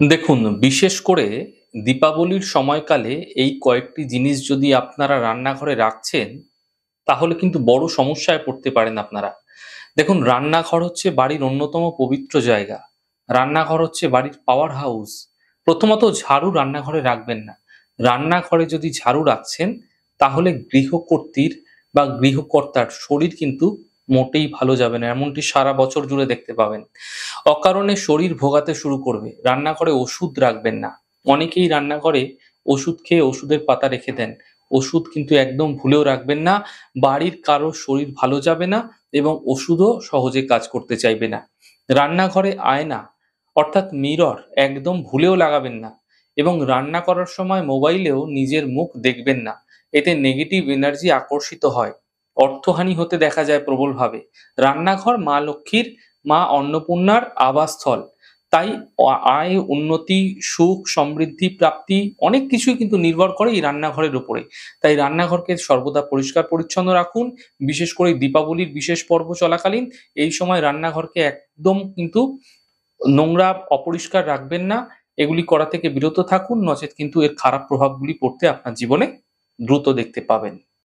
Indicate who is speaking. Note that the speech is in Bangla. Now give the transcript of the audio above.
Speaker 1: দেখুন, বিশেষ করে দীপাবলির সময়কালে এই কয়েকটি জিনিস যদি আপনারা রান্নাঘরে রাখছেন, তাহলে কিন্তু বড় সমস্যায় পড়তে পারেন আপনারা। দেখুন, রান্নাঘর হচ্ছে বাড়ির অন্যতম পবিত্র জায়গা। রান্নাঘর হচ্ছে বাড়ির পাওয়ার হাউস। প্রথমত ঝাড়ু রান্নাঘরে রাখবেন না। রান্নাঘরে যদি ঝাড়ু রাখছেন, তাহলে গৃহকর্ত্রীর বা গৃহকর্তার শরীর কিন্তু মোটেই ভালো যাবে না। এমনটি সারা বছর জুড়ে দেখতে পাবেন। অকারণে শরীর ভোগাতে শুরু করবে। রান্নাঘরে ওষুধ রাখবেন না। অনেকেই রান্নাঘরে ওষুধ খেয়ে ওষুধের পাতা রেখে দেন। ওষুধ কিন্তু একদম ভুলেও রাখবেন না। বাড়ির কারো শরীর ভালো যাবে না এবং ওষুধও সহজে কাজ করতে চাইবে না। রান্নাঘরে আয়না অর্থাৎ মিরর একদম ভুলেও লাগাবেন না এবং রান্না করার সময় মোবাইলেও নিজের মুখ দেখবেন না। এতে নেগেটিভ এনার্জি আকর্ষিত হয়। অর্থহানি হতে দেখা যায় প্রবলভাবে। রান্নাঘর মা লক্ষ্মীর, মা অন্নপূর্ণার আবাসস্থল। তাই আয়, উন্নতি, সুখ, সমৃদ্ধি, প্রাপ্তি অনেক কিছুই কিন্তু নির্ভর করে এই রান্নাঘরের উপরে। তাই রান্নাঘরকে সর্বদা পরিষ্কার পরিচ্ছন্ন রাখুন। বিশেষ করে দীপাবলির বিশেষ পর্ব চলাকালীন এই সময় রান্নাঘরকে একদম কিন্তু নোংরা, অপরিষ্কার রাখবেন না। এগুলি করা থেকে বিরত থাকুন, নচেৎ কিন্তু এর খারাপ প্রভাবগুলি পড়তে আপনার জীবনে দ্রুত দেখতে পাবেন।